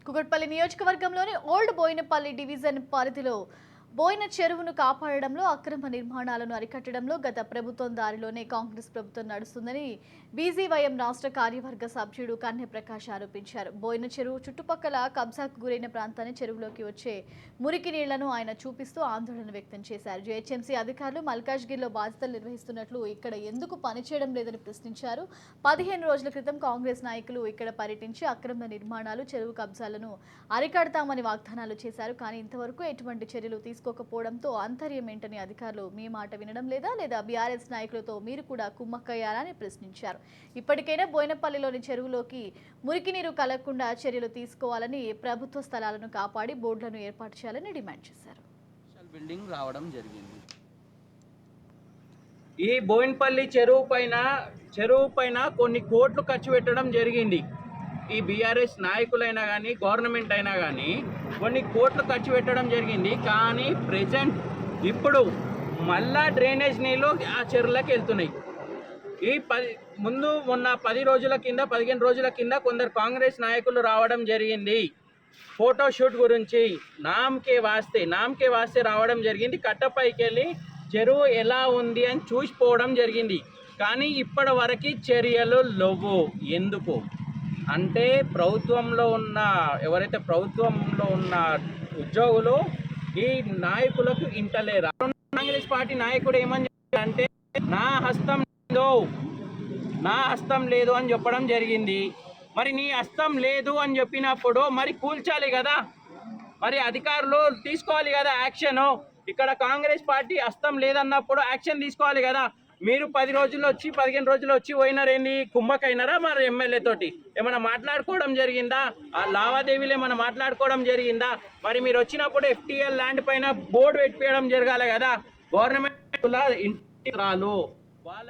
కుకట్పల్లి నియోజకవర్గంలోని old Boinapalli division పరిధిలో బోయిన చెరువును కాపాడడంలో అక్రమ నిర్మాణాలను అరికట్టడంలో గత ప్రభుత్వం దారిలోనే కాంగ్రెస్ ప్రభుత్వం నడుస్తుందని బీజీవైఎం రాష్ట్ర కార్యవర్గ సభ్యుడు కన్నె ప్రకాష్ ఆరోపించారు. బోయిన చెరువు చుట్టుపక్కల కబ్జాకు గురైన ప్రాంతాన్ని చెరువులోకి వచ్చే మురికి నీళ్లను ఆయన చూపిస్తూ ఆందోళన వ్యక్తం చేశారు. జీహెచ్ఎంసీ అధికారులు మల్కాజ్గిరిలో బాధ్యతలు నిర్వహిస్తున్నట్లు ఇక్కడ ఎందుకు పనిచేయడం లేదని ప్రశ్నించారు. 15 రోజుల క్రితం కాంగ్రెస్ నాయకులు ఇక్కడ పర్యటించి అక్రమ నిర్మాణాలు, చెరువు కబ్జాలను అరికడతామని వాగ్దానాలు చేశారు. కానీ ఇంతవరకు ఎటువంటి చర్యలు తీసుకోకపోవడంతో ఆంతర్యం ఏంటని అధికారులు మీ మాట వినడం లేదా బీఆర్ఎస్ నాయకులతో మీరు కూడా కుమ్మక్కయ్యారని ప్రశ్నించారు. ఇప్పటికైనా బోయినపల్లిలోని చెరువులోకి మురికి నీరు కలగకుండా చర్యలు తీసుకోవాలని, ప్రభుత్వ స్థలాలను కాపాడి బోర్డులను ఏర్పాటు చేయాలని డిమాండ్ చేశారు. బిల్డింగ్ రావడం జరిగింది. ఈ బోయినపల్లి చెరువు పైన కొన్ని కోట్లు ఖర్చు పెట్టడం జరిగింది. ఈ బీఆర్ఎస్ నాయకులైనా కానీ గవర్నమెంట్ అయినా కానీ కొన్ని కోట్లు ఖర్చు పెట్టడం జరిగింది. కానీ ప్రెజెంట్ ఇప్పుడు మళ్ళా డ్రైనేజ్ నీళ్ళు ఆ చెరువులకు వెళ్తున్నాయి. మొన్న 15 రోజుల కింద కొందరు కాంగ్రెస్ నాయకులు రావడం జరిగింది. ఫోటోషూట్ గురించి నామకే వాస్తే రావడం జరిగింది. కట్టపైకి వెళ్ళి చెరువు ఎలా ఉంది అని చూసిపోవడం జరిగింది. కానీ ఇప్పటి వరకు చర్యలు లేవు. ఎందుకు అంటే ఎవరైతే ప్రభుత్వంలో ఉన్న ఉద్యోగులు ఈ నాయకులకు ఇంటలేరు. కాంగ్రెస్ పార్టీ నాయకుడు ఏమని అంటే నా హస్తం లేదు అని చెప్పడం జరిగింది. మరి నీ హస్తం లేదు అని చెప్పినప్పుడు మరి కూల్చాలి కదా, మరి అధికారులు తీసుకోవాలి కదా యాక్షన్. ఇక్కడ కాంగ్రెస్ పార్టీ హస్తం లేదన్నప్పుడు యాక్షన్ తీసుకోవాలి కదా. మీరు 15 రోజులు వచ్చి పోయినారేంది? కుమ్మకైనారా? మరి ఎమ్మెల్యే తోటి ఏమైనా మాట్లాడుకోవడం జరిగిందా? ఆ లావాదేవీలు ఏమైనా మాట్లాడుకోవడం జరిగిందా? మరి మీరు వచ్చినప్పుడు FTL ల్యాండ్ పైన బోర్డు పెట్టిపోయడం జరగాలి కదా. గవర్నమెంట్ ఇంటి రాలు వాళ్ళ